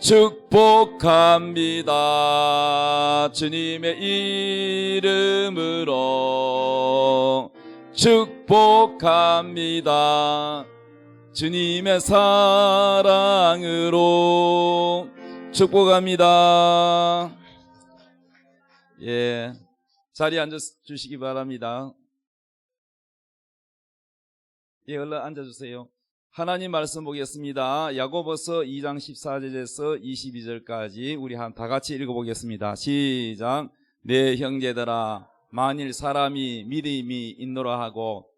축복합니다. 주님의 이름으로 축복합니다. 주님의 사랑으로 축복합니다. 예, 자리에 앉아 주시기 바랍니다. 예, 얼른 앉아주세요. 하나님 말씀 보겠습니다. 야고보서 2장 14절에서 22절까지 우리 다 같이 읽어보겠습니다. 시작. 내 형제들아, 만일 사람이 믿음이 있노라 하고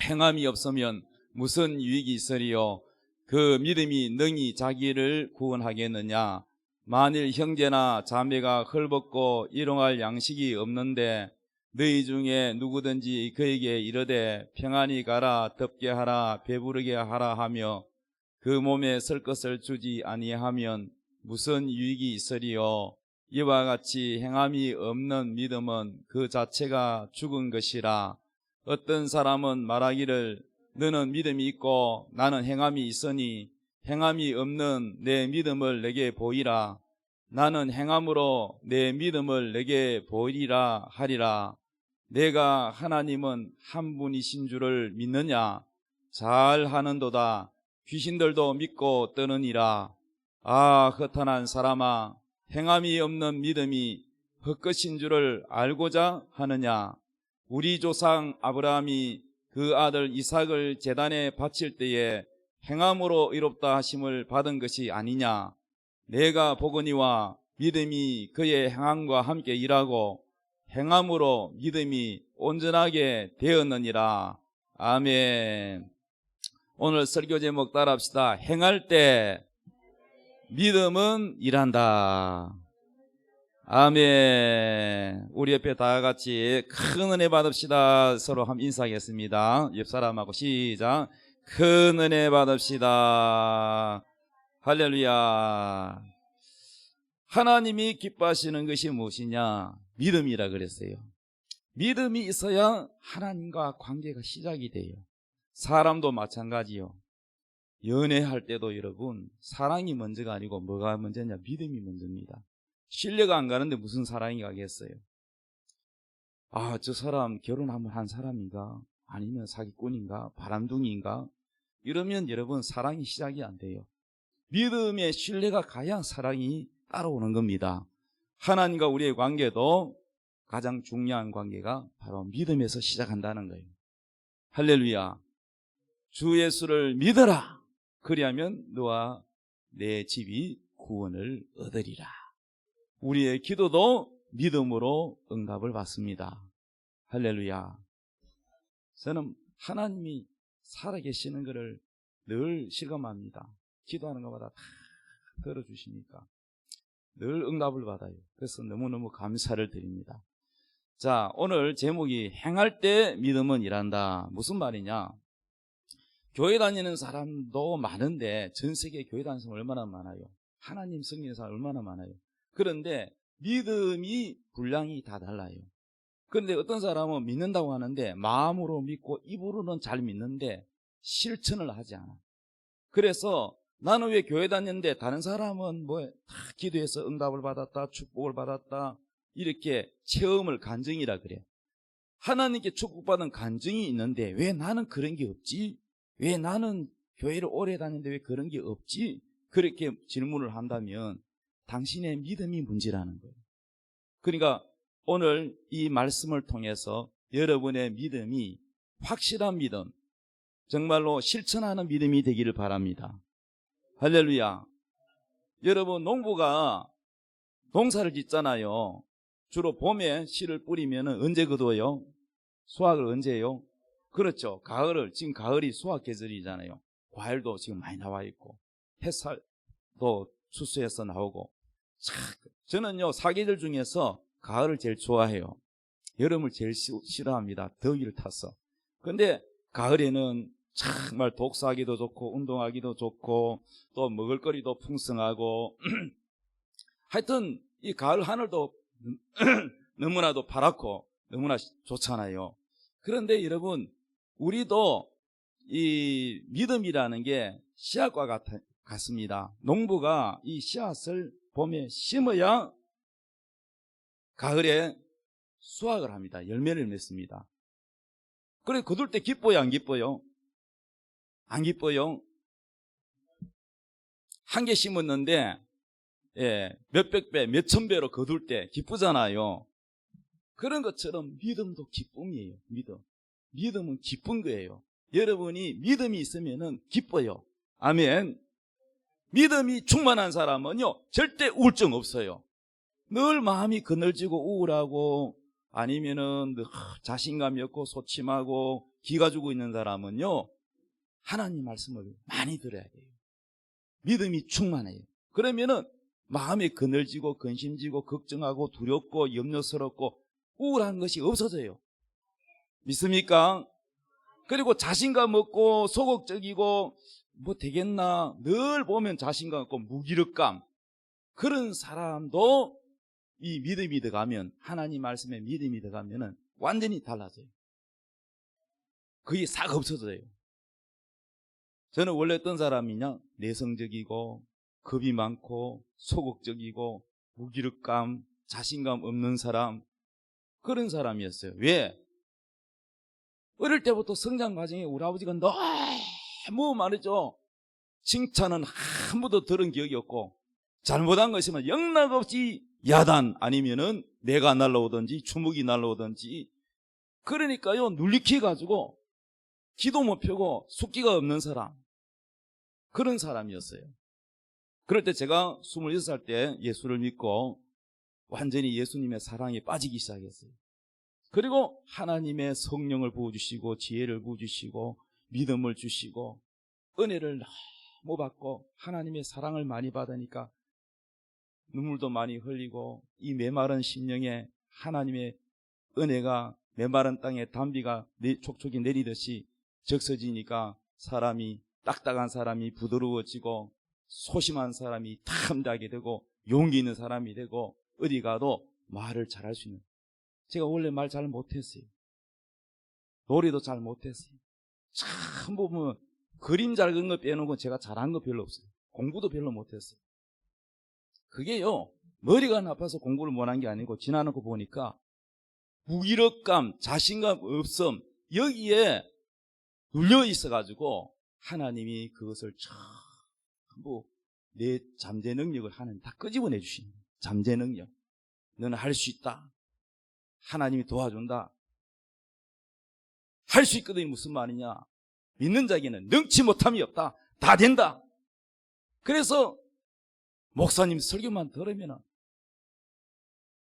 행함이 없으면 무슨 유익이 있으리요? 그 믿음이 능히 자기를 구원하겠느냐? 만일 형제나 자매가 헐벗고 일용할 양식이 없는데 너희 중에 누구든지 그에게 이르되 평안히 가라, 덥게 하라, 배부르게 하라 하며 그 몸에 쓸 것을 주지 아니하면 무슨 유익이 있으리요? 이와 같이 행함이 없는 믿음은 그 자체가 죽은 것이라. 어떤 사람은 말하기를 너는 믿음이 있고 나는 행함이 있으니 행함이 없는 내 믿음을 내게 보이라. 나는 행함으로 내 믿음을 내게 보이리라 하리라. 내가 하나님은 한 분이신 줄을 믿느냐? 잘하는도다. 귀신들도 믿고 떠느니라. 아, 허탄한 사람아, 행함이 없는 믿음이 헛것인 줄을 알고자 하느냐? 우리 조상 아브라함이 그 아들 이삭을 제단에 바칠 때에 행함으로 의롭다 하심을 받은 것이 아니냐? 내가 보거니와 믿음이 그의 행함과 함께 일하고 행함으로 믿음이 온전하게 되었느니라. 아멘. 오늘 설교 제목 따라합시다. 행할 때 믿음은 일한다. 아멘. 우리 옆에 다 같이 큰 은혜 받읍시다. 서로 한번 인사하겠습니다. 옆 사람하고 시작. 큰 은혜 받읍시다. 할렐루야. 하나님이 기뻐하시는 것이 무엇이냐? 믿음이라 그랬어요. 믿음이 있어야 하나님과 관계가 시작이 돼요. 사람도 마찬가지요. 연애할 때도 여러분, 사랑이 먼저가 아니고 뭐가 먼저냐? 믿음이 먼저입니다. 신뢰가 안 가는데 무슨 사랑이 가겠어요? 아, 저 사람 결혼 한번 한 사람인가? 아니면 사기꾼인가? 바람둥이인가? 이러면 여러분 사랑이 시작이 안 돼요. 믿음의 신뢰가 가야 사랑이 따라오는 겁니다. 하나님과 우리의 관계도 가장 중요한 관계가 바로 믿음에서 시작한다는 거예요. 할렐루야. 주 예수를 믿어라. 그리하면 너와 내 집이 구원을 얻으리라. 우리의 기도도 믿음으로 응답을 받습니다. 할렐루야. 저는 하나님이 살아계시는 것을 늘 실감합니다. 기도하는 것마다 다 들어주시니까 늘 응답을 받아요. 그래서 너무너무 감사를 드립니다. 자, 오늘 제목이 행할 때 믿음은 일한다. 무슨 말이냐? 교회 다니는 사람도 많은데 전 세계 교회 다니는 사람 얼마나 많아요? 하나님 섬기는 사람 얼마나 많아요? 그런데 믿음이 분량이 다 달라요. 그런데 어떤 사람은 믿는다고 하는데 마음으로 믿고 입으로는 잘 믿는데 실천을 하지 않아. 그래서 나는 왜 교회 다녔는데 다른 사람은 다 기도해서 응답을 받았다, 축복을 받았다, 이렇게 체험을 간증이라 그래. 하나님께 축복받은 간증이 있는데 왜 나는 그런 게 없지? 왜 나는 교회를 오래 다녔는데 왜 그런 게 없지? 그렇게 질문을 한다면 당신의 믿음이 문제라는 거예요. 그러니까 오늘 이 말씀을 통해서 여러분의 믿음이 확실한 믿음, 정말로 실천하는 믿음이 되기를 바랍니다. 할렐루야. 여러분, 농부가 농사를 짓잖아요. 주로 봄에 씨를 뿌리면 언제 거둬요? 수확을 언제 해요? 그렇죠. 가을을, 지금 가을이 수확 계절이잖아요. 과일도 지금 많이 나와 있고 햇살도 추수해서 나오고. 저는요, 사계절 중에서 가을을 제일 좋아해요. 여름을 제일 싫어합니다. 더위를 타서. 근데 가을에는 정말 독서하기도 좋고 운동하기도 좋고 또 먹을거리도 풍성하고 하여튼 이 가을 하늘도 너무나도 파랗고 너무나 좋잖아요. 그런데 여러분, 우리도 이 믿음이라는 게 씨앗과 같습니다. 농부가 이 씨앗을 봄에 심어야 가을에 수확을 합니다. 열매를 맺습니다. 그래 거둘 때 기뻐요, 안 기뻐요? 안 기뻐요? 한 개 심었는데 몇백 배, 몇천 배로 거둘 때 기쁘잖아요. 그런 것처럼 믿음도 기쁨이에요. 믿음은 기쁜 거예요. 여러분이 믿음이 있으면은 기뻐요. 아멘. 믿음이 충만한 사람은요 절대 우울증 없어요. 늘 마음이 그늘지고 우울하고 아니면은 자신감이 없고 소침하고 기가 죽어 있는 사람은요 하나님 말씀을 많이 들어야 돼요. 믿음이 충만해요. 그러면은 마음이 그늘지고 근심지고 걱정하고 두렵고 염려스럽고 우울한 것이 없어져요. 믿습니까? 그리고 자신감 없고 소극적이고 뭐 되겠나 늘 보면 자신감 없고 무기력감, 그런 사람도 이 믿음이 들어가면, 하나님 말씀에 믿음이 들어가면은 완전히 달라져요. 그게 싹 없어져요. 저는 원래 어떤 사람이냐, 내성적이고 겁이 많고 소극적이고 무기력감, 자신감 없는 사람, 그런 사람이었어요. 왜? 어릴 때부터 성장 과정에 우리 아버지가 너무 말했죠. 칭찬은 한 번도 들은 기억이 없고, 잘못한 거 있으면 영락없이 야단 아니면은 내가 날라오든지 주먹이 날라오든지, 그러니까요 눌리키 가지고 기도 못 펴고 숙기가 없는 사람, 그런 사람이었어요. 그럴 때 제가 26살 때 예수를 믿고 완전히 예수님의 사랑에 빠지기 시작했어요. 그리고 하나님의 성령을 부어주시고 지혜를 부어주시고 믿음을 주시고 은혜를 너무 받고 하나님의 사랑을 많이 받으니까 눈물도 많이 흘리고, 이 메마른 심령에 하나님의 은혜가 메마른 땅에 단비가 촉촉이 내리듯이 적셔지니까 사람이, 딱딱한 사람이 부드러워지고 소심한 사람이 탐나게 되고 용기 있는 사람이 되고 어디 가도 말을 잘할 수 있는. 제가 원래 말 잘 못했어요. 노래도 잘 못했어요. 참 보면 그림 잘 그린 거 빼놓은 건 제가 잘한 거 별로 없어요. 공부도 별로 못했어요. 그게요 머리가 나빠서 공부를 못한 게 아니고 지나놓고 보니까 무기력감, 자신감 없음, 여기에 눌려 있어가지고 하나님이 그것을 전부 내 잠재 능력을 하나님 다 끄집어내 주시는 거예요. 잠재 능력. 너는 할 수 있다. 하나님이 도와준다. 할 수 있거든이 무슨 말이냐, 믿는 자에게는 능치 못함이 없다. 다 된다. 그래서 목사님 설교만 들으면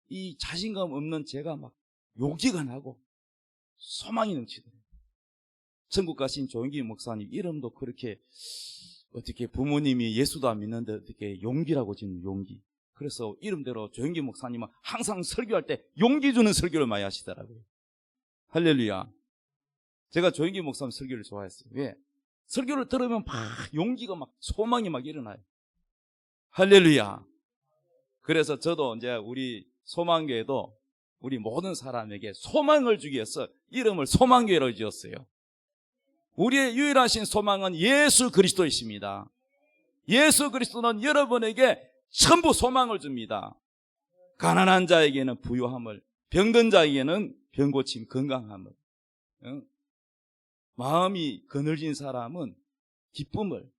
이 자신감 없는 제가 막 용기가 나고 소망이 넘치더라고요. 천국 가신 조영기 목사님 이름도 그렇게, 어떻게 부모님이 예수도 안 믿는데 어떻게 용기라고 짓는 용기. 그래서 이름대로 조영기 목사님은 항상 설교할 때 용기 주는 설교를 많이 하시더라고요. 할렐루야. 제가 조영기 목사님 설교를 좋아했어요. 왜? 설교를 들으면 막 용기가 막 소망이 막 일어나요. 할렐루야. 그래서 저도 이제 우리 소망교회도 우리 모든 사람에게 소망을 주기 위해서 이름을 소망교회로 지었어요. 우리의 유일하신 소망은 예수 그리스도이십니다. 예수 그리스도는 여러분에게 전부 소망을 줍니다. 가난한 자에게는 부유함을, 병든 자에게는 병고침, 건강함을, 마음이 그늘진 사람은 기쁨을.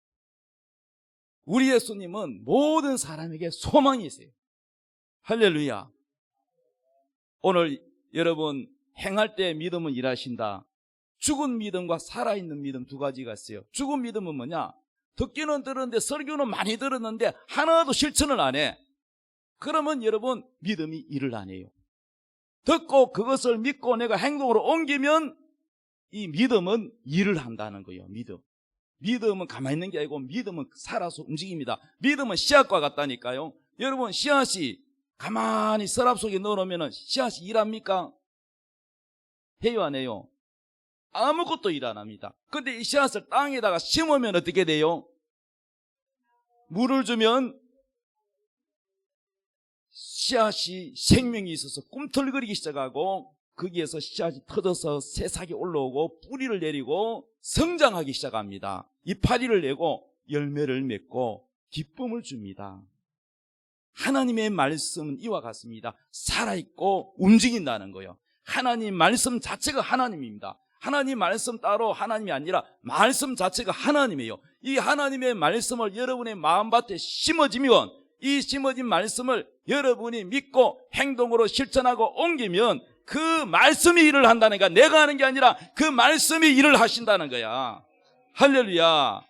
우리 예수님은 모든 사람에게 소망이 있어요. 할렐루야. 오늘 여러분 행할 때 믿음은 일하신다. 죽은 믿음과 살아있는 믿음 두 가지가 있어요. 죽은 믿음은 뭐냐? 듣기는 들었는데, 설교는 많이 들었는데 하나도 실천을 안 해. 그러면 여러분 믿음이 일을 안 해요. 듣고 그것을 믿고 내가 행동으로 옮기면 이 믿음은 일을 한다는 거예요. 믿음은 가만히 있는 게 아니고 믿음은 살아서 움직입니다. 믿음은 씨앗과 같다니까요. 여러분 씨앗이 가만히 서랍 속에 넣어놓으면 씨앗이 일합니까? 해요 안 해요? 아무것도 일 안 합니다. 근데 이 씨앗을 땅에다가 심으면 어떻게 돼요? 물을 주면 씨앗이 생명이 있어서 꿈틀거리기 시작하고, 거기에서 씨앗이 터져서 새싹이 올라오고 뿌리를 내리고 성장하기 시작합니다. 이파리를 내고 열매를 맺고 기쁨을 줍니다. 하나님의 말씀은 이와 같습니다. 살아있고 움직인다는 거예요. 하나님 말씀 자체가 하나님입니다. 하나님 말씀 따로 하나님이 아니라 말씀 자체가 하나님이에요. 이 하나님의 말씀을 여러분의 마음밭에 심어지면 이 심어진 말씀을 여러분이 믿고 행동으로 실천하고 옮기면 그 말씀이 일을 한다는 거야. 내가 하는 게 아니라 그 말씀이 일을 하신다는 거야. 할렐루야.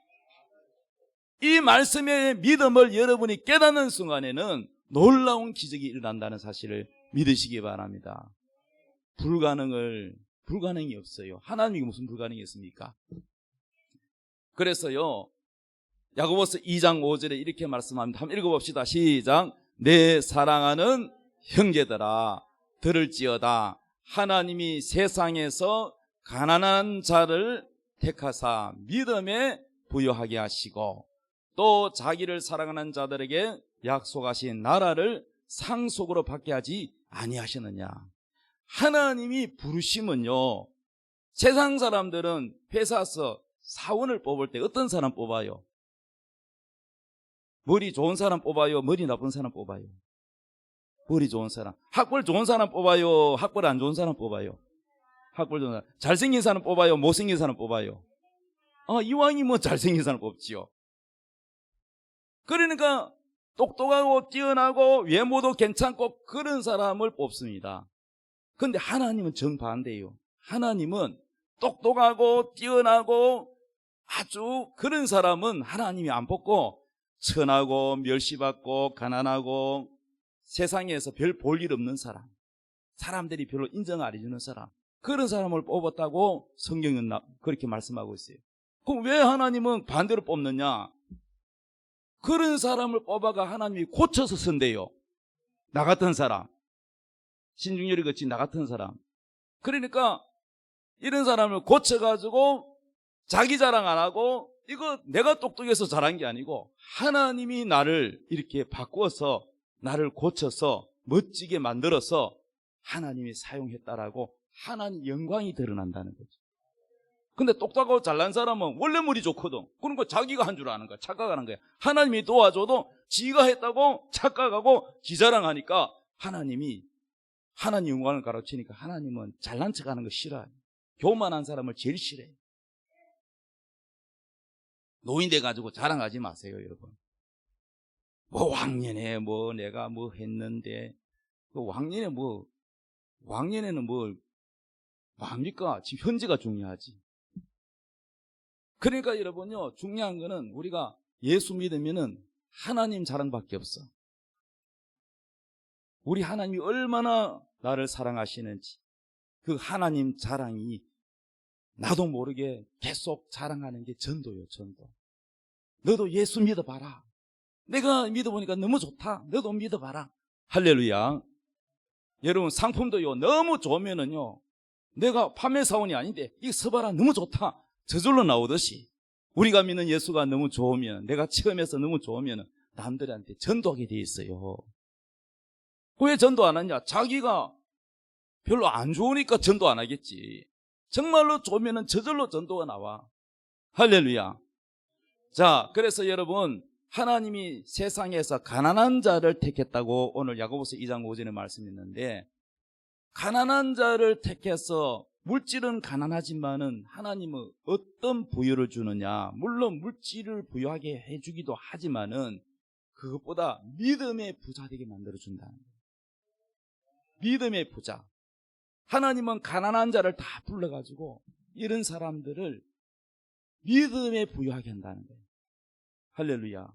이 말씀의 믿음을 여러분이 깨닫는 순간에는 놀라운 기적이 일어난다는 사실을 믿으시기 바랍니다. 불가능이 없어요. 하나님이 무슨 불가능이 있습니까? 그래서요, 야고보서 2장 5절에 이렇게 말씀합니다. 한번 읽어봅시다. 시작. 내 사랑하는 형제들아, 들을지어다. 하나님이 세상에서 가난한 자를 택하사 믿음에 부여하게 하시고 또 자기를 사랑하는 자들에게 약속하신 나라를 상속으로 받게 하지 아니하시느냐. 하나님이 부르시면요, 세상 사람들은 회사에서 사원을 뽑을 때 어떤 사람 뽑아요? 머리 좋은 사람 뽑아요? 머리 나쁜 사람 뽑아요? 머리 좋은 사람. 학벌 좋은 사람 뽑아요? 학벌 안 좋은 사람 뽑아요? 학벌 좋은 사람. 잘생긴 사람 뽑아요? 못생긴 사람 뽑아요? 이왕이 뭐 잘생긴 사람 뽑지요. 그러니까 똑똑하고 뛰어나고 외모도 괜찮고 그런 사람을 뽑습니다. 그런데 하나님은 정반대예요. 하나님은 똑똑하고 뛰어나고 아주 그런 사람은 하나님이 안 뽑고 천하고 멸시받고 가난하고 세상에서 별 볼 일 없는 사람, 사람들이 별로 인정 안 해주는 사람, 그런 사람을 뽑았다고 성경은 그렇게 말씀하고 있어요. 그럼 왜 하나님은 반대로 뽑느냐? 그런 사람을 뽑아가 하나님이 고쳐서 쓴대요. 나 같은 사람, 신중열이 거치 나 같은 사람. 그러니까 이런 사람을 고쳐가지고 자기 자랑 안 하고 이거 내가 똑똑해서 잘한 게 아니고 하나님이 나를 이렇게 바꾸어서 나를 고쳐서 멋지게 만들어서 하나님이 사용했다라고 하나님 영광이 드러난다는 거죠. 근데 똑똑하고 잘난 사람은 원래 머리 좋거든. 그러니까 자기가 한 줄 아는 거야. 착각하는 거야. 하나님이 도와줘도 지가 했다고 착각하고 지자랑하니까 하나님이 하나님 영광을 가로치니까 하나님은 잘난 척하는 거 싫어요. 교만한 사람을 제일 싫어해요. 노인 돼가지고 자랑하지 마세요, 여러분. 뭐 왕년에 뭐 내가 뭐 했는데 그 왕년에는 뭐 뭡니까? 지금 현재가 중요하지. 그러니까 여러분요, 중요한 거는 우리가 예수 믿으면은 하나님 자랑밖에 없어. 우리 하나님이 얼마나 나를 사랑하시는지 그 하나님 자랑이 나도 모르게 계속 자랑하는 게 전도요, 전도. 너도 예수 믿어봐라. 내가 믿어보니까 너무 좋다. 너도 믿어봐라. 할렐루야. 여러분, 상품도요, 너무 좋으면은요, 내가 판매 사원이 아닌데 이거 써봐라, 너무 좋다, 저절로 나오듯이 우리가 믿는 예수가 너무 좋으면, 내가 체험해서 너무 좋으면 남들한테 전도하게 돼 있어요. 왜 전도 안 하냐? 자기가 별로 안 좋으니까 전도 안 하겠지. 정말로 좋으면 저절로 전도가 나와. 할렐루야. 자, 그래서 여러분, 하나님이 세상에서 가난한 자를 택했다고 오늘 야고보서 2장 5절에 말씀했는데, 가난한 자를 택해서 물질은 가난하지만은 하나님은 어떤 부여를 주느냐? 물론 물질을 부여하게 해주기도 하지만은 그것보다 믿음의 부자 되게 만들어준다는 거예요. 믿음의 부자. 하나님은 가난한 자를 다 불러가지고 이런 사람들을 믿음에 부여하게 한다는 거예요. 할렐루야.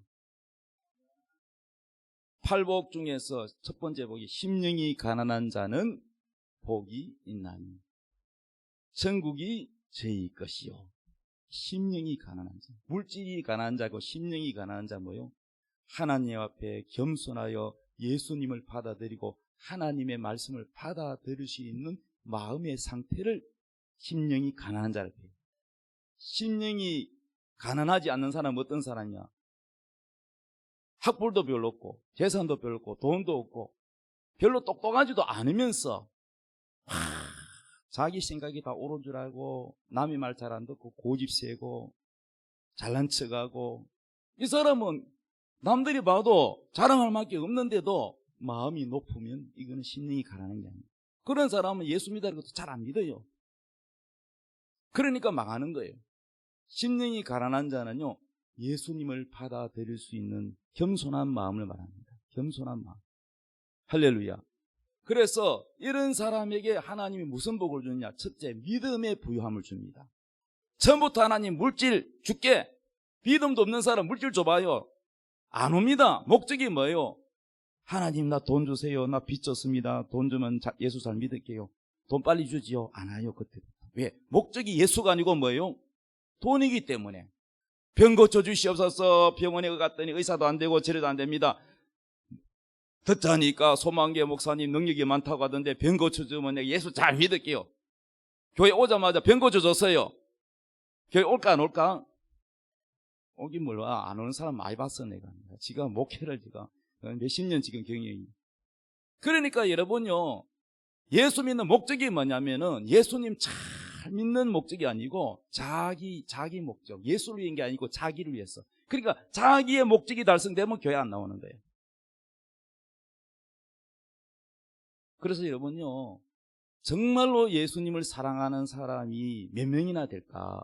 팔복 중에서 첫 번째 복이 심령이 가난한 자는 복이 있나니 천국이 저희 것이요. 심령이 가난한 자, 물질이 가난한 자고 심령이 가난한 자 뭐요? 하나님 앞에 겸손하여 예수님을 받아들이고 하나님의 말씀을 받아들일 수 있는 마음의 상태를 심령이 가난한 자라고 해요. 심령이 가난하지 않는 사람은 어떤 사람이야? 학벌도 별로 없고 재산도 별로 없고 돈도 없고 별로 똑똑하지도 않으면서 자기 생각이 다 옳은 줄 알고 남의 말 잘 안 듣고 고집 세고 잘난 척하고 이 사람은 남들이 봐도 자랑할 만큼 없는데도 마음이 높으면 이거는 심령이 가라는 게 아니에요. 그런 사람은 예수 믿다는 것도 잘 안 믿어요. 그러니까 망하는 거예요. 심령이 가난한 자는요, 예수님을 받아들일 수 있는 겸손한 마음을 말합니다. 겸손한 마음. 할렐루야. 그래서 이런 사람에게 하나님이 무슨 복을 주느냐? 첫째, 믿음의 부유함을 줍니다. 처음부터 하나님 물질 줄게. 믿음도 없는 사람 물질 줘봐요. 안 옵니다. 목적이 뭐예요? 하나님 나 돈 주세요. 나 빚 졌습니다. 돈 주면 예수 잘 믿을게요. 돈 빨리 주지요. 안 와요. 그때부터. 왜? 목적이 예수가 아니고 뭐예요? 돈이기 때문에. 병 고쳐주시옵소서. 병원에 갔더니 의사도 안 되고 치료도 안 됩니다. 듣자니까 소망계 목사님 능력이 많다고 하던데 병 고쳐주면 내가 예수 잘 믿을게요. 교회 오자마자 병 고쳐줬어요. 교회 올까 안 올까? 오긴 몰라. 안 오는 사람 많이 봤어 내가. 지가 목회를 지가 몇십 년 지금 경영이. 그러니까 여러분요, 예수 믿는 목적이 뭐냐면은 예수님 잘 믿는 목적이 아니고 자기 목적, 예수를 위한 게 아니고 자기를 위해서. 그러니까 자기의 목적이 달성되면 교회 안 나오는 거예요. 그래서 여러분요, 정말로 예수님을 사랑하는 사람이 몇 명이나 될까?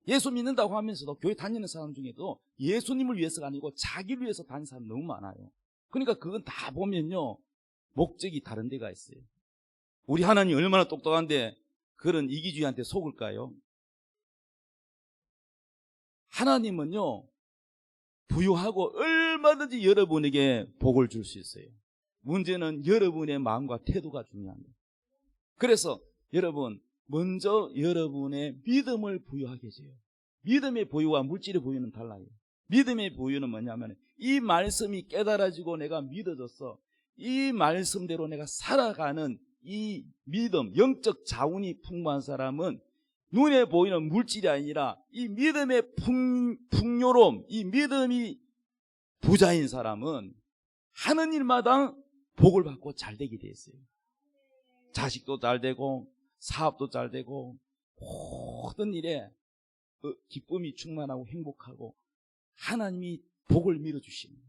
예수 믿는다고 하면서도 교회 다니는 사람 중에도 예수님을 위해서가 아니고 자기를 위해서 다니는 사람 너무 많아요. 그러니까 그건 다 보면요, 목적이 다른 데가 있어요. 우리 하나님 얼마나 똑똑한데 그런 이기주의한테 속을까요? 하나님은요, 부유하고 얼마든지 여러분에게 복을 줄 수 있어요. 문제는 여러분의 마음과 태도가 중요합니다. 그래서 여러분, 먼저 여러분의 믿음을 부유하게 해줘요. 믿음의 부유와 물질의 부유는 달라요. 믿음의 부유는 뭐냐면 이 말씀이 깨달아지고 내가 믿어졌어. 이 말씀대로 내가 살아가는 이 믿음, 영적 자원이 풍부한 사람은 눈에 보이는 물질이 아니라 이 믿음의 풍요로움, 이 믿음이 부자인 사람은 하는 일마다 복을 받고 잘 되게 돼 있어요. 자식도 잘 되고 사업도 잘 되고 모든 일에 기쁨이 충만하고 행복하고 하나님이 복을 밀어주십니다.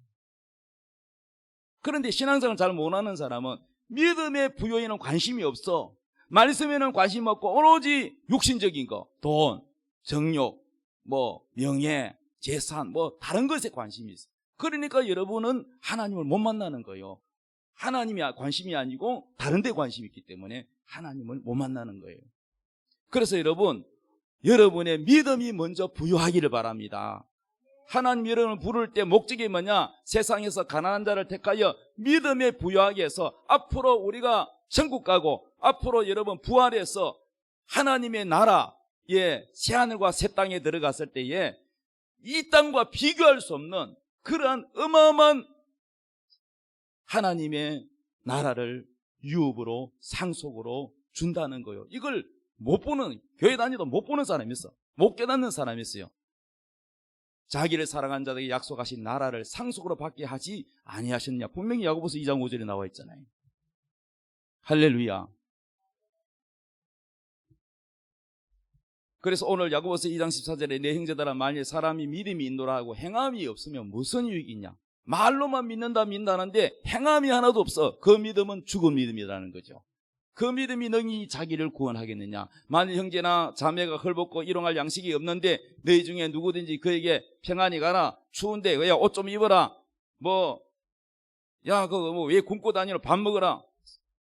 그런데 신앙생활을 잘 못하는 사람은 믿음의 부여에는 관심이 없어. 말씀에는 관심 없고 오로지 육신적인 거, 돈, 정욕, 명예, 재산, 다른 것에 관심이 있어. 그러니까 여러분은 하나님을 못 만나는 거예요. 하나님이 관심이 아니고 다른 데 관심이 있기 때문에 하나님을 못 만나는 거예요. 그래서 여러분의 믿음이 먼저 부유하기를 바랍니다. 하나님 여러분을 부를 때 목적이 뭐냐? 세상에서 가난한 자를 택하여 믿음에 부유하게 해서 앞으로 우리가 천국 가고 앞으로 여러분 부활해서 하나님의 나라에 새하늘과 새 땅에 들어갔을 때에 이 땅과 비교할 수 없는 그러한 어마어마한 하나님의 나라를 유업으로 상속으로 준다는 거예요. 이걸 못 보는, 교회 다니도 못 보는 사람이 있어. 못 깨닫는 사람이 있어요. 자기를 사랑한 자들에게 약속하신 나라를 상속으로 받게 하지 아니하셨냐. 분명히 야고보서 2장 5절에 나와 있잖아요. 할렐루야. 그래서 오늘 야고보서 2장 14절에 내 형제들아 만일 사람이 믿음이 인도라 하고 행함이 없으면 무슨 유익이냐. 말로만 믿는다는데 행함이 하나도 없어. 그 믿음은 죽은 믿음이라는 거죠. 그 믿음이 능히 자기를 구원하겠느냐. 만일 형제나 자매가 헐벗고 일용할 양식이 없는데 너희 중에 누구든지 그에게 평안히 가라. 추운데 야 옷 좀 입어라. 왜 굶고 다니러 밥 먹어라.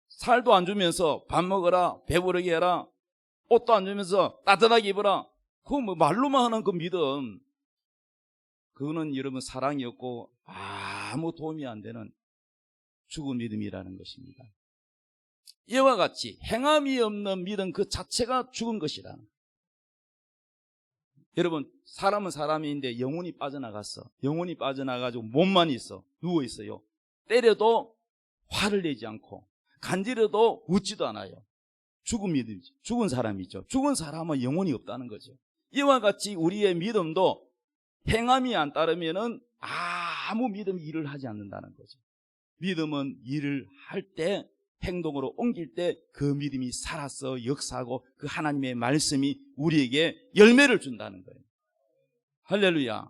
살도 안 주면서 밥 먹어라. 배부르게 해라. 옷도 안 주면서 따뜻하게 입어라. 그거 말로만 하는 그 믿음, 그거는 여러분 사랑이 없고 아무 도움이 안 되는 죽은 믿음이라는 것입니다. 이와 같이 행함이 없는 믿음 그 자체가 죽은 것이다. 여러분, 사람은 사람인데 영혼이 빠져나갔어. 영혼이 빠져나가지고 몸만 있어. 누워있어요. 때려도 화를 내지 않고 간지려도 웃지도 않아요. 죽은 믿음이죠. 죽은 사람이죠. 죽은 사람은 영혼이 없다는 거죠. 이와 같이 우리의 믿음도 행함이 안 따르면은 아무 믿음 일을 하지 않는다는 거죠. 믿음은 일을 할 때, 행동으로 옮길 때 그 믿음이 살아서 역사하고 그 하나님의 말씀이 우리에게 열매를 준다는 거예요. 할렐루야.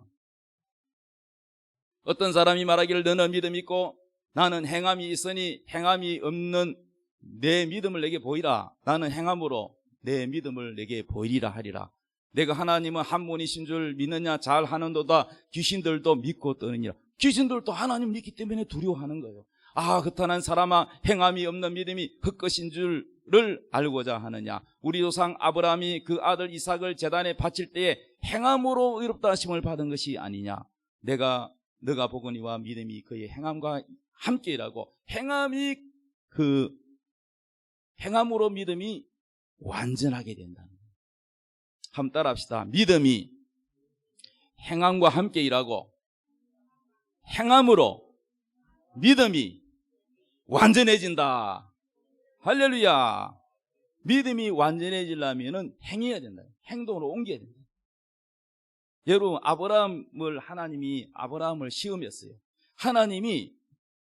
어떤 사람이 말하기를 너는 믿음이 있고 나는 행함이 있으니 행함이 없는 내 믿음을 내게 보이라. 나는 행함으로 내 믿음을 내게 보이리라 하리라. 내가 하나님은 한 분이신 줄 믿느냐? 잘하는도다. 귀신들도 믿고 떠느니라. 귀신들도 하나님 믿기 때문에 두려워하는 거예요. 아, 그렇다는 사람아, 행함이 없는 믿음이 헛것인 줄을 알고자 하느냐? 우리 조상 아브라함이 그 아들 이삭을 제단에 바칠 때에 행함으로 의롭다 하심을 받은 것이 아니냐? 너가 보거니와 믿음이 그의 행함과 함께라고. 행함으로 믿음이 완전하게 된다는 거예요. 한번 따라합시다. 믿음이 행함과 함께 일하고 행함으로 믿음이 완전해진다. 할렐루야. 믿음이 완전해지려면 행해야 된다. 행동으로 옮겨야 된다. 여러분, 하나님이 아브라함을 시험했어요. 하나님이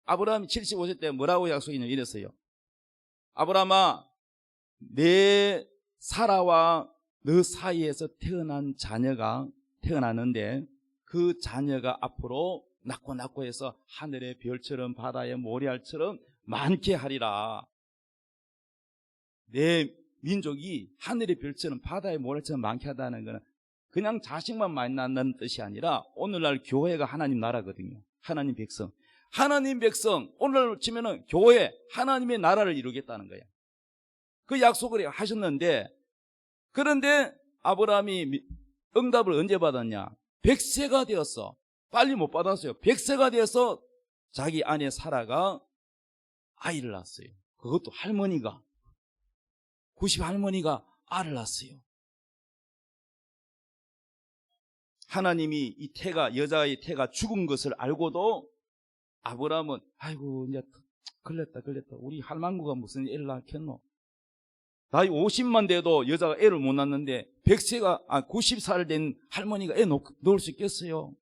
아브라함이 75세 때 뭐라고 약속했냐면 이랬어요. 아브라함아, 내 사라와 너 사이에서 태어난 자녀가 태어나는데 그 자녀가 앞으로 낳고 해서 하늘의 별처럼 바다의 모래알처럼 많게 하리라. 내 민족이 하늘의 별처럼 바다의 모래처럼 많게 하다는 것은 그냥 자식만 많이 낳는 뜻이 아니라 오늘날 교회가 하나님 나라거든요. 하나님 백성. 하나님 백성, 오늘 치면은 교회, 하나님의 나라를 이루겠다는 거예요. 그 약속을 하셨는데, 그런데 아브라함이 응답을 언제 받았냐? 100세가 되었어. 빨리 못 받았어요. 100세가 되어서 자기 아내 사라가 아이를 낳았어요. 그것도 할머니가, 90 할머니가 아를 낳았어요. 하나님이 이 여자의 태가 죽은 것을 알고도 아브라함은 아이고 이제 걸렸다. 우리 할망구가 무슨 애를 낳겠노? 나이 50만 돼도 여자가 애를 못 낳는데 90살 된 할머니가 애 놓을 수 있겠어요?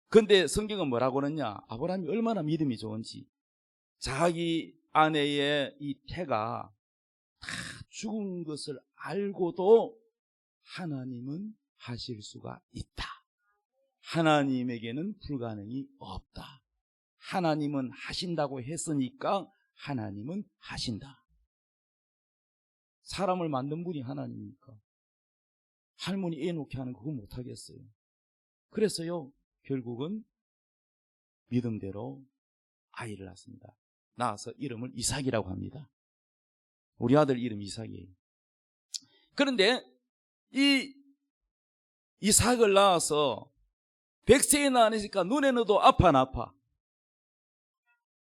근데 성경은 뭐라고 그러냐? 아브라함이 얼마나 믿음이 좋은지, 자기 아내의 이 태가 다 죽은 것을 알고도 하나님은 하실 수가 있다. 하나님에게는 불가능이 없다. 하나님은 하신다고 했으니까 하나님은 하신다. 사람을 만든 분이 하나님이니까 할머니 애 놓게 하는 그거 못하겠어요. 그래서요, 결국은 믿음대로 아이를 낳습니다. 낳아서 이름을 이삭이라고 합니다. 우리 아들 이름 이삭이에요. 그런데 이 이삭을 낳아서 100세에 낳으니까 눈에 넣어도 아파.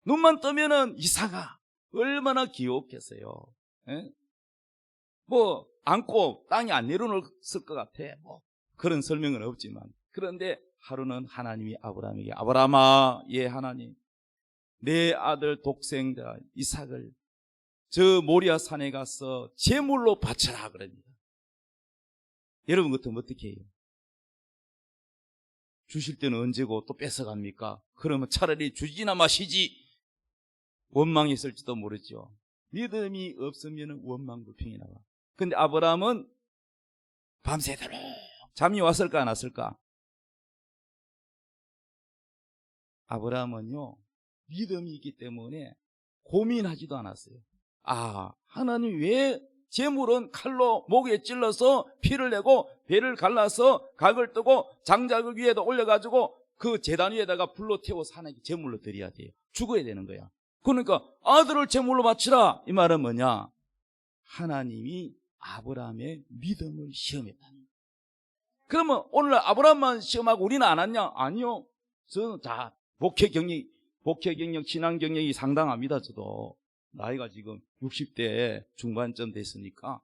눈만 뜨면은 이삭아 얼마나 귀엽겠어요. 에? 뭐 안고 땅에 안 내려놓았을 것 같아. 뭐 그런 설명은 없지만, 그런데 하루는 하나님이 아브라함에게 아브라함아, 예 하나님, 내 아들 독생자 이삭을 저 모리아 산에 가서 제물로 바쳐라 그럽니다. 여러분 같으면 어떻게 해요? 주실 때는 언제고 또 뺏어갑니까? 그러면 차라리 주지나 마시지. 원망했을지도 모르죠. 믿음이 없으면 원망불평이 나와. 근데 아브라함은 밤새도록 잠이 왔을까 안 왔을까? 아브라함은요, 믿음이 있기 때문에 고민하지도 않았어요. 아, 하나님 왜 제물은 칼로 목에 찔러서 피를 내고 배를 갈라서 각을 뜨고 장작을 위에다 올려가지고 그 제단 위에다가 불로 태워서 하나님께 제물로 드려야 돼요. 죽어야 되는 거야. 그러니까 아들을 제물로 바치라, 이 말은 뭐냐? 하나님이 아브라함의 믿음을 시험했다는 거예요. 그러면 오늘 아브라함만 시험하고 우리는 안 왔냐? 아니요. 저는 다 목회 경력, 신앙 경력이 상당합니다. 저도 나이가 지금 60대 중반쯤 됐으니까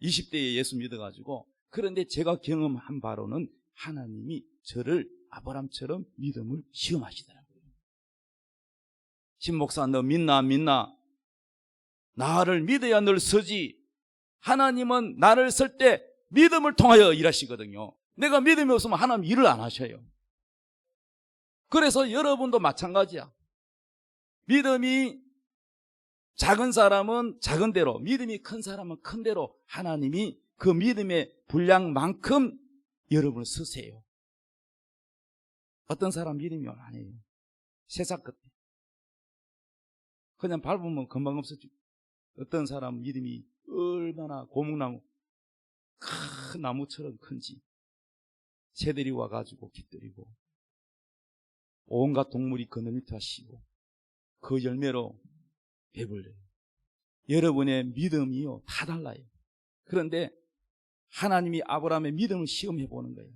20대에 예수 믿어가지고. 그런데 제가 경험한 바로는 하나님이 저를 아브라함처럼 믿음을 시험하시더라고요. 신목사, 너 믿나 안 믿나? 나를 믿어야 늘 서지. 하나님은 나를 쓸 때 믿음을 통하여 일하시거든요. 내가 믿음이 없으면 하나님 일을 안 하셔요. 그래서 여러분도 마찬가지야. 믿음이 작은 사람은 작은 대로, 믿음이 큰 사람은 큰 대로 하나님이 그 믿음의 분량만큼 여러분을 쓰세요. 어떤 사람 믿음이 요만해요. 새싹 같아. 그냥 밟으면 금방 없어지고, 어떤 사람 믿음이 얼마나 고목나무, 큰 나무처럼 큰지, 새들이 와가지고 깃들이고, 온갖 동물이 그 밑에 쉬고, 그 열매로 배불려요. 여러분의 믿음이요, 다 달라요. 그런데 하나님이 아브라함의 믿음을 시험해 보는 거예요.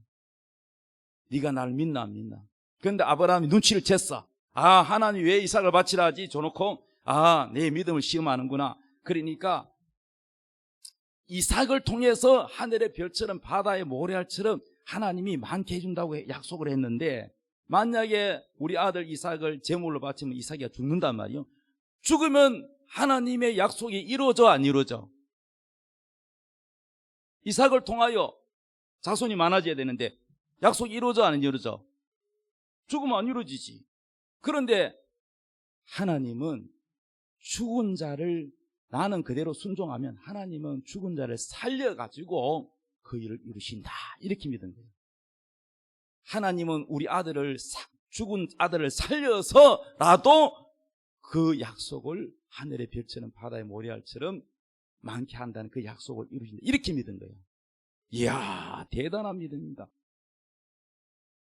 네가 날 믿나 안 믿나? 그런데 아브라함이 눈치를 챘어. 아, 하나님 왜 이삭을 바치라 하지? 줘놓고, 아, 내 믿음을 시험하는구나. 그러니까 이삭을 통해서 하늘의 별처럼 바다의 모래알처럼 하나님이 많게 해준다고 약속을 했는데, 만약에 우리 아들 이삭을 제물로 바치면 이삭이가 죽는단 말이에요. 죽으면 하나님의 약속이 이루어져 안 이루어져? 이삭을 통하여 자손이 많아져야 되는데 약속이 이루어져 안 이루어져? 죽으면 안 이루어지지. 그런데 하나님은 죽은 자를, 나는 그대로 순종하면 하나님은 죽은 자를 살려가지고 그 일을 이루신다, 이렇게 믿은 거예요. 하나님은 우리 아들을, 죽은 아들을 살려서라도 그 약속을 하늘의 별처럼 바다의 모래알처럼 많게 한다는 그 약속을 이루신다, 이렇게 믿은 거예요. 이야, 대단한 믿음입니다.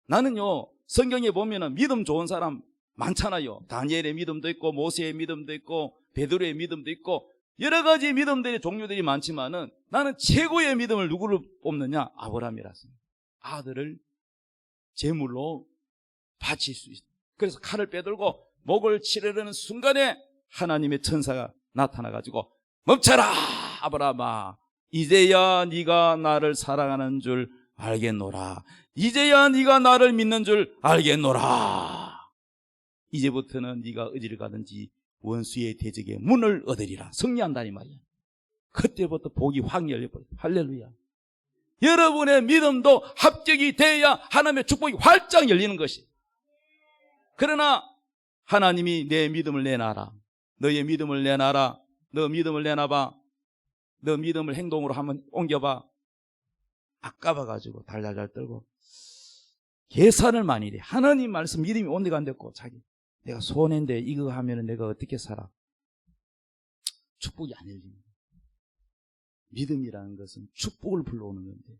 나는요, 성경에 보면은 믿음 좋은 사람 많잖아요. 다니엘의 믿음도 있고, 모세의 믿음도 있고, 베드로의 믿음도 있고, 여러 가지 믿음들의 종류들이 많지만은 나는 최고의 믿음을 누구를 뽑느냐? 아브라함이라습니다. 아들을 제물로 바칠 수 있다. 그래서 칼을 빼들고 목을 치르려는 순간에 하나님의 천사가 나타나가지고, 멈춰라 아브라함아, 이제야 네가 나를 사랑하는 줄 알겠노라. 이제야 네가 나를 믿는 줄 알겠노라. 이제부터는 네가 어디를 가든지 원수의 대적의 문을 얻으리라. 승리한다니 말이야. 그때부터 복이 확 열려버려요. 할렐루야. 여러분의 믿음도 합격이 돼야 하나님의 축복이 활짝 열리는 것이. 그러나 하나님이 내 믿음을 내놔라, 너의 믿음을 내놔라, 너 믿음을 내놔봐, 너 믿음을 행동으로 한번 옮겨봐. 아까봐가지고 달달달 떨고 계산을 많이 해. 하나님 말씀 믿음이 온데가 안 됐고, 자기 내가 손해인데 이거 하면 내가 어떻게 살아? 축복이 안 열립니다. 믿음이라는 것은 축복을 불러오는 건데,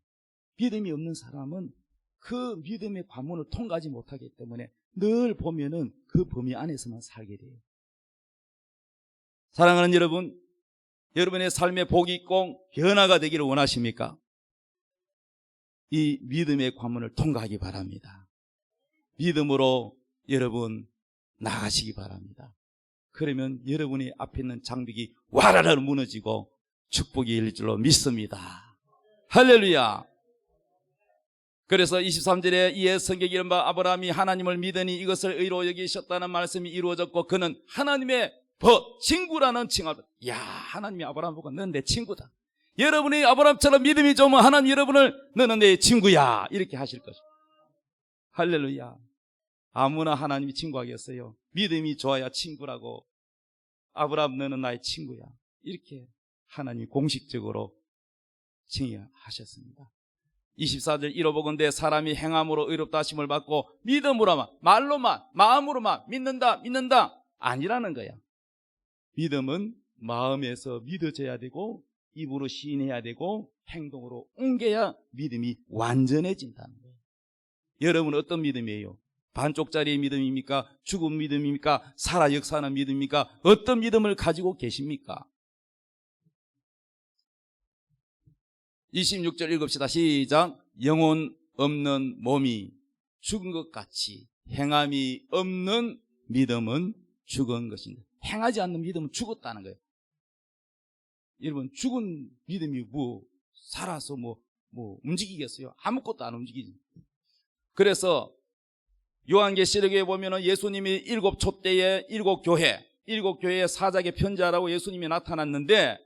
믿음이 없는 사람은 그 믿음의 관문을 통과하지 못하기 때문에 늘 보면은 그 범위 안에서만 살게 돼요. 사랑하는 여러분, 여러분의 삶에 복이 있고 변화가 되기를 원하십니까? 이 믿음의 관문을 통과하기 바랍니다. 믿음으로 여러분 나가시기 바랍니다. 그러면 여러분이 앞에 있는 장벽이 와라라 무너지고 축복이 열릴 줄로 믿습니다. 할렐루야. 그래서 23절에 이에 성경에 이른 바 아브라함이 하나님을 믿으니 이것을 의로 여기셨다는 말씀이 이루어졌고, 그는 하나님의 친구라는 칭함을. 야, 하나님이 아브라함 보고 너는 내 친구다. 여러분이 아브라함처럼 믿음이 좋으면 하나님 여러분을 너는 내 친구야, 이렇게 하실 것입니다. 할렐루야. 아무나 하나님이 친구하겠어요? 믿음이 좋아야 친구라고. 아브라함 너는 나의 친구야, 이렇게 하나님이 공식적으로 칭의하셨습니다. 24절 이로보건대 사람이 행함으로 의롭다 하심을 받고 믿음으로만, 말로만, 마음으로만 믿는다 아니라는 거야. 믿음은 마음에서 믿어져야 되고 입으로 시인해야 되고 행동으로 옮겨야 믿음이 완전해진다는 거예요. 여러분은 어떤 믿음이에요? 반쪽짜리의 믿음입니까? 죽은 믿음입니까? 살아 역사하는 믿음입니까? 어떤 믿음을 가지고 계십니까? 26절 읽읍시다. 시작. 영혼 없는 몸이 죽은 것 같이 행함이 없는 믿음은 죽은 것입니다. 행하지 않는 믿음은 죽었다는 거예요. 여러분, 죽은 믿음이 살아서 움직이겠어요? 아무것도 안 움직이지. 그래서 요한계시록에 보면은 예수님이 7 촛대의 7 교회의 사자에게 편지하라고 예수님이 나타났는데,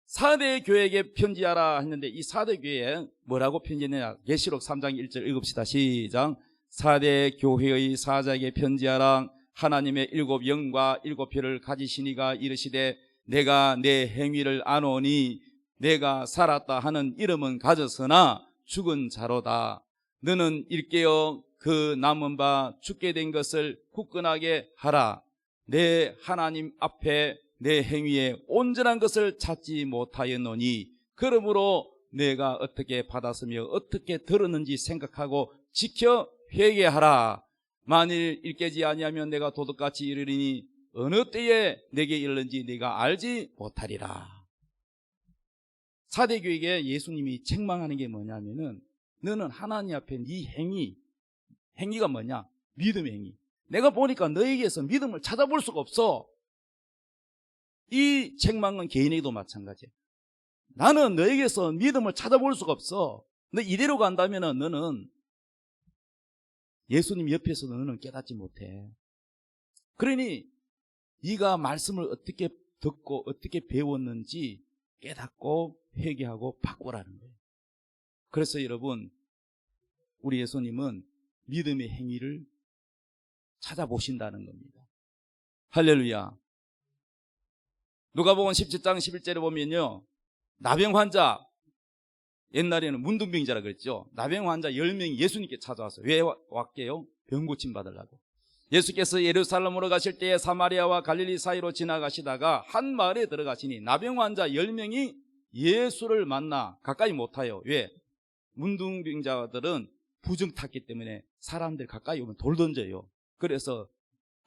4대 교회에게 편지하라 했는데 이 4대 교회에 뭐라고 편지했느냐? 계시록 3장 1절 읽읍시다. 시작. 4대 교회의 사자에게 편지하라. 하나님의 7 영과 7 별을 가지시니가 이르시되 내가 내 행위를 아노니 내가 살았다 하는 이름은 가졌으나 죽은 자로다. 너는 일깨어 그 남은 바 죽게 된 것을 굳건하게 하라. 내 하나님 앞에 내 행위에 온전한 것을 찾지 못하였노니 그러므로 내가 어떻게 받았으며 어떻게 들었는지 생각하고 지켜 회개하라. 만일 일깨지 아니하면 내가 도둑같이 이르리니 어느 때에 내게 이르는지 네가 알지 못하리라. 사대교에게 예수님이 책망하는 게 뭐냐면은 너는 하나님 앞에 네 행위가 뭐냐? 믿음의 행위. 내가 보니까 너에게서 믿음을 찾아볼 수가 없어. 이 책망은 개인에게도 마찬가지야. 나는 너에게서 믿음을 찾아볼 수가 없어. 너 이대로 간다면 너는 예수님 옆에서 너는 깨닫지 못해. 그러니 네가 말씀을 어떻게 듣고 어떻게 배웠는지 깨닫고 회개하고 바꾸라는 거예요. 그래서 여러분, 우리 예수님은 믿음의 행위를 찾아보신다는 겁니다. 할렐루야. 누가복음 17장 11절에 보면요, 나병 환자, 옛날에는 문둥병자라 그랬죠. 나병 환자 10명이 예수님께 찾아와서 왜 왔게요? 병 고침 받으려고. 예수께서 예루살렘으로 가실 때에 사마리아와 갈릴리 사이로 지나가시다가 한 마을에 들어가시니 나병 환자 10명이 예수를 만나 가까이 못와요. 왜? 문둥병자들은 부정 탔기 때문에 사람들 가까이 오면 돌 던져요. 그래서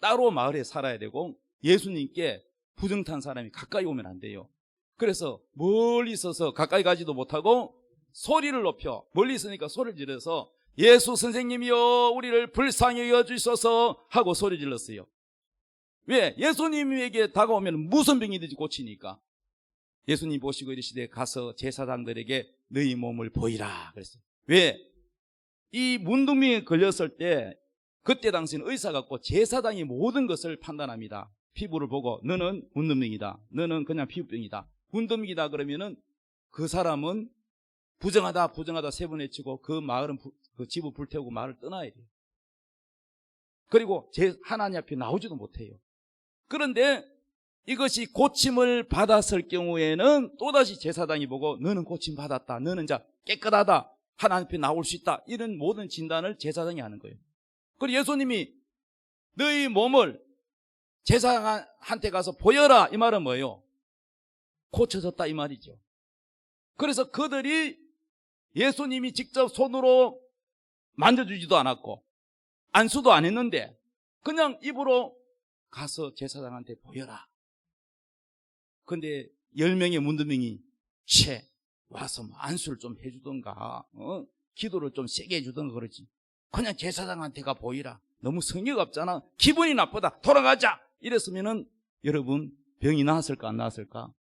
따로 마을에 살아야 되고 예수님께 부정 탄 사람이 가까이 오면 안 돼요. 그래서 멀리 있어서 가까이 가지도 못하고 소리를 높여, 멀리 있으니까 소리를 지르서 예수 선생님이여 우리를 불쌍히 여주소서 하고 소리 질렀어요. 왜? 예수님에게 다가오면 무슨 병이든지 고치니까. 예수님 보시고 이르시되 가서 제사장들에게 너희 몸을 보이라 그랬어요. 왜? 이 문둥병에 걸렸을 때 그때 당시는 의사가 없고 제사장이 모든 것을 판단합니다. 피부를 보고 너는 문둥병이다, 너는 그냥 피부병이다. 문둥병이다 그러면은 그 사람은 부정하다 부정하다 세 번 외치고 그 마을은 그 집을 불태우고 마을을 떠나야 돼요. 그리고 하나님 앞에 나오지도 못해요. 그런데 이것이 고침을 받았을 경우에는 또다시 제사장이 보고 너는 고침 받았다, 너는 자 깨끗하다, 하나님 앞에 나올 수 있다, 이런 모든 진단을 제사장이 하는 거예요. 그리고 예수님이 너희 몸을 제사장한테 가서 보여라, 이 말은 뭐예요? 고쳐졌다 이 말이죠. 그래서 그들이 예수님이 직접 손으로 만져주지도 않았고 안수도 안 했는데 그냥 입으로 가서 제사장한테 보여라. 근데 10명의 문둥병이 와서 뭐 안수를 좀 해주던가 기도를 좀 세게 해주던가 그러지, 그냥 제사장한테가 보이라. 너무 성의가 없잖아. 기분이 나쁘다, 돌아가자 이랬으면은 여러분 병이 나았을까 안 나았을까?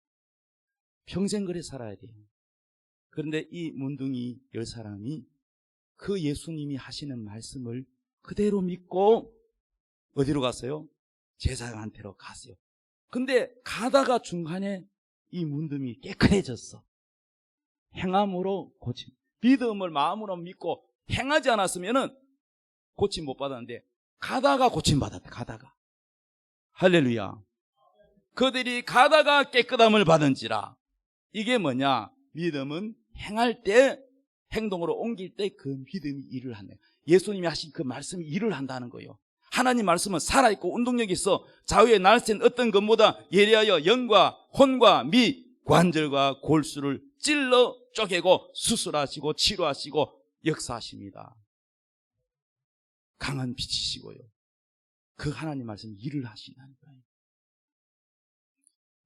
평생 그래 살아야 돼요. 그런데 이 문둥이 10사람이 그 예수님이 하시는 말씀을 그대로 믿고 어디로 갔어요? 제사장한테로 갔어요. 근데 가다가 중간에 이 문둥이 깨끗해졌어. 행함으로 고침. 믿음을 마음으로 믿고 행하지 않았으면은 고침 못 받았는데 가다가 고침 받았다. 가다가. 할렐루야. 그들이 가다가 깨끗함을 받은지라. 이게 뭐냐? 믿음은 행할 때, 행동으로 옮길 때 그 믿음이 일을 한다. 예수님이 하신 그 말씀이 일을 한다는 거예요. 하나님 말씀은 살아있고 운동력이 있어 좌우에 날쌘 어떤 것보다 예리하여 영과 혼과 미, 관절과 골수를 찔러 쪼개고 수술하시고 치료하시고 역사하십니다. 강한 빛이시고요. 그 하나님 말씀이 일을 하신다는 거예요.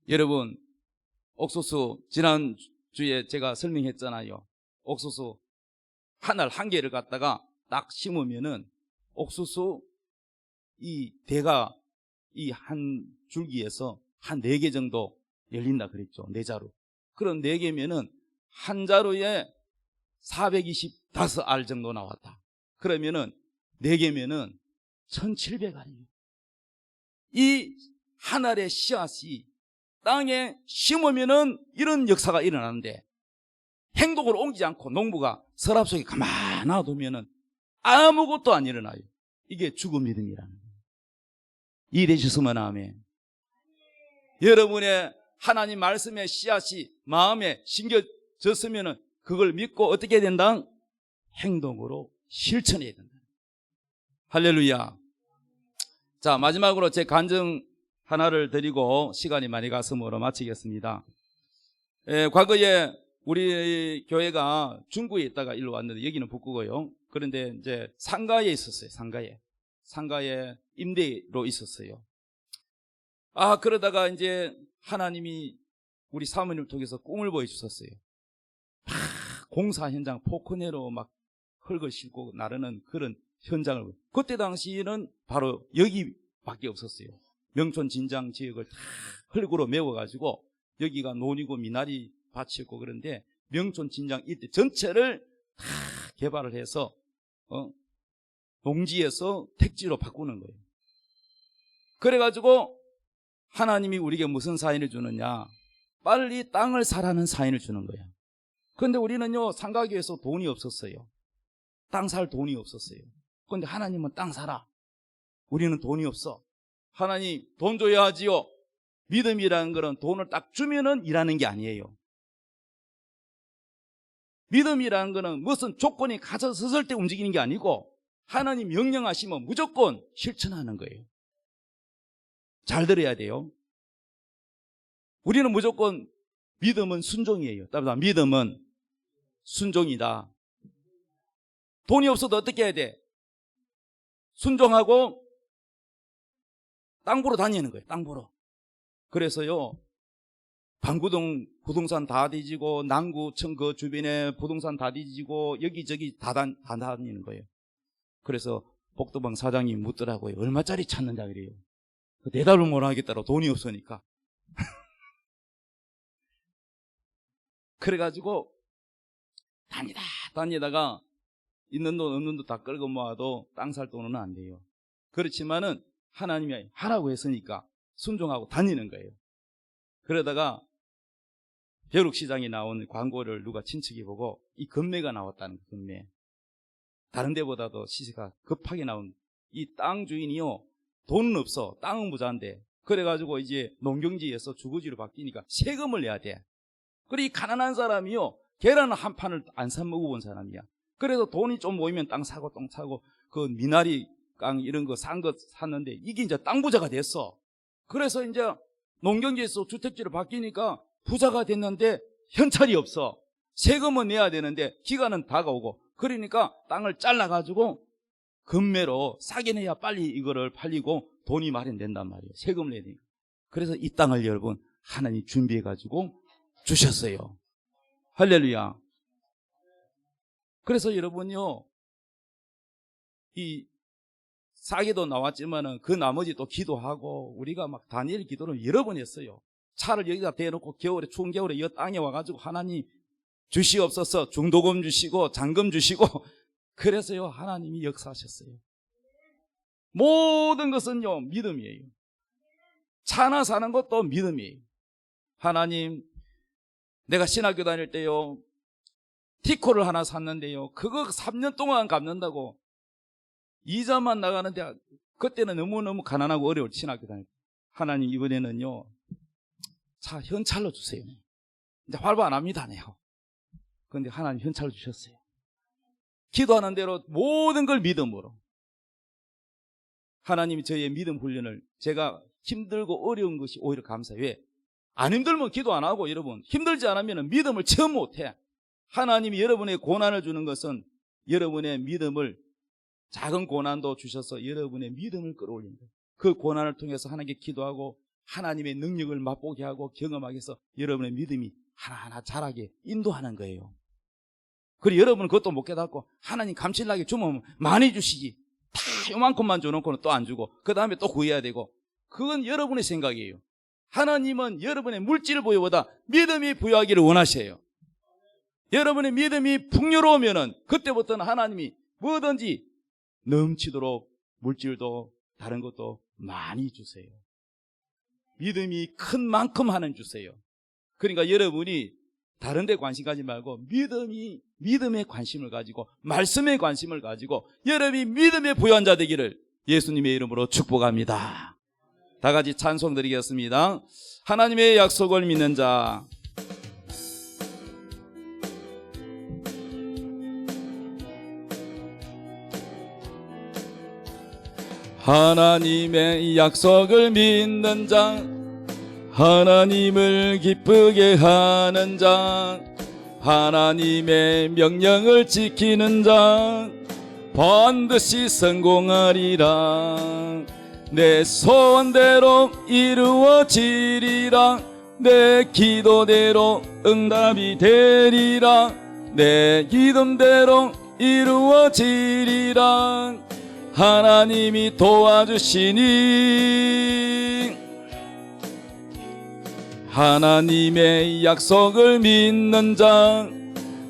여러분, 옥수수 지난주에 제가 설명했잖아요. 옥수수 하늘 한 개를 갖다가 딱 심으면은 옥수수 이 대가 이 한 줄기에서 한 4개 정도 열린다 그랬죠. 4자루. 그럼 4개면은 한 자루에 425알 정도 나왔다. 그러면은 4개면은 1700알이에요. 이 한 알의 씨앗이 땅에 심으면은 이런 역사가 일어나는데 행동으로 옮기지 않고 농부가 서랍 속에 가만히 놔두면은 아무것도 안 일어나요. 이게 죽은 믿음이라는 거예요. 이해되셨으면 아멘. 여러분의 하나님 말씀의 씨앗이 마음에 심겨졌으면은 그걸 믿고 어떻게 해야 된다? 행동으로 실천해야 된다. 할렐루야. 자, 마지막으로 제 간증 하나를 드리고 시간이 많이 갔으므로 마치겠습니다. 과거에 우리 교회가 중구에 있다가 일로 왔는데 여기는 북구고요. 그런데 이제 상가에 있었어요. 상가에 임대로 있었어요. 그러다가 이제 하나님이 우리 사모님을 통해서 꿈을 보여주셨어요. 공사 현장 포크내로 막 흙을 싣고 나르는 그런 현장을. 그때 당시에는 바로 여기밖에 없었어요. 명촌 진장 지역을 다 흙으로 메워가지고 여기가 논이고 미나리 밭이었고, 그런데 명촌 진장 이때 전체를 다 개발을 해서 농지에서 택지로 바꾸는 거예요. 그래가지고 하나님이 우리에게 무슨 사인을 주느냐, 빨리 땅을 사라는 사인을 주는 거예요. 그런데 우리는요, 상가교에서 돈이 없었어요. 땅 살 돈이 없었어요. 그런데 하나님은 땅 사라. 우리는 돈이 없어. 하나님 돈 줘야 하지요. 믿음이라는 것은 돈을 딱 주면은 일하는 게 아니에요. 믿음이라는 것은 무슨 조건이 갖춰졌을 때 움직이는 게 아니고 하나님 명령하시면 무조건 실천하는 거예요. 잘 들어야 돼요. 우리는 무조건 믿음은 순종이에요. 따라서 믿음은 순종이다. 돈이 없어도 어떻게 해야 돼? 순종하고 땅 보러 다니는 거예요. 땅 보러. 그래서요, 방구동 부동산 다 뒤지고 남구청 그 주변에 부동산 다 뒤지고 여기저기 다 다니는 거예요. 그래서 복도방 사장님이 묻더라고요. 얼마짜리 찾는다 그래요. 대답을 못 하겠다고, 돈이 없으니까. 그래가지고 다니다가 있는 돈 없는 돈 다 끌고 모아도 땅 살 돈은 안 돼요. 그렇지만은 하나님이 하라고 했으니까 순종하고 다니는 거예요. 그러다가 벼룩시장에 나온 광고를 누가 친척이 보고 이 금매가 나왔다는 거예요. 금매. 다른 데보다도 시세가 급하게 나온 이 땅 주인이요, 돈은 없어. 땅은 부자인데. 그래가지고 이제 농경지에서 주거지로 바뀌니까 세금을 내야 돼. 그리고 이 가난한 사람이요, 계란 한 판을 안 사 먹어본 사람이야. 그래서 돈이 좀 모이면 땅 사고 똥 사고 그 미나리 깡 이런 거 산 거 샀는데 이게 이제 땅 부자가 됐어. 그래서 이제 농경지에서 주택지로 바뀌니까 부자가 됐는데 현찰이 없어. 세금은 내야 되는데 기간은 다가오고, 그러니까 땅을 잘라가지고 금매로 싸게 내야 빨리 이거를 팔리고 돈이 마련된단 말이에요. 세금을 내야 되니까. 그래서 이 땅을 여러분 하나님 준비해가지고 주셨어요. 할렐루야. 그래서 여러분요, 이 사기도 나왔지만은 그 나머지 또 기도하고 우리가 막 다니엘 기도를 여러 번 했어요. 차를 여기다 대놓고 겨울에, 추운 겨울에 이 땅에 와가지고 하나님 주시옵소서, 중도금 주시고 잔금 주시고 그래서요 하나님이 역사하셨어요. 모든 것은요 믿음이에요. 차 하나 사는 것도 믿음이에요. 하나님, 내가 신학교 다닐 때요 티코를 하나 샀는데요, 그거 3년 동안 갚는다고 이자만 나가는데 그때는 너무너무 가난하고 어려울 신학교 다닐 때, 하나님 이번에는요 차 현찰로 주세요. 이제 활보 안 합니다. 네요. 그런데 하나님 현찰로 주셨어요. 기도하는 대로 모든 걸 믿음으로. 하나님이 저희의 믿음 훈련을, 제가 힘들고 어려운 것이 오히려 감사해요. 왜? 안 힘들면 기도 안 하고, 여러분 힘들지 않으면 믿음을 체험 못해. 하나님이 여러분의 고난을 주는 것은 여러분의 믿음을, 작은 고난도 주셔서 여러분의 믿음을 끌어올린다. 그 고난을 통해서 하나님께 기도하고 하나님의 능력을 맛보게 하고 경험하게 해서 여러분의 믿음이 하나하나 자라게 인도하는 거예요. 그리고 여러분은 그것도 못 깨닫고 하나님 감칠나게 주면 많이 주시지, 다 요만큼만 줘놓고는 또 안 주고 그 다음에 또 구해야 되고, 그건 여러분의 생각이에요. 하나님은 여러분의 물질 부여보다 믿음이 부여하기를 원하셔요. 여러분의 믿음이 풍요로우면은 그때부터는 하나님이 뭐든지 넘치도록 물질도 다른 것도 많이 주세요. 믿음이 큰 만큼 하나님 주세요. 그러니까 여러분이 다른 데 관심 가지 말고 믿음에 관심을 가지고 말씀에 관심을 가지고 여러분이 믿음의 부여한 자 되기를 예수님의 이름으로 축복합니다. 다 같이 찬송 드리겠습니다. 하나님의 약속을 믿는 자, 하나님의 약속을 믿는 자, 하나님을 기쁘게 하는 자, 하나님의 명령을 지키는 자 반드시 성공하리라. 내 소원대로 이루어지리라. 내 기도대로 응답이 되리라. 내 믿음대로 이루어지리라. 하나님이 도와주시니 하나님의 약속을 믿는 자,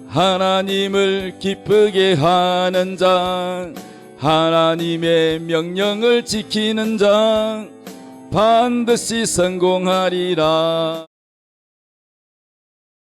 하나님을 기쁘게 하는 자, 하나님의 명령을 지키는 자 반드시 성공하리라.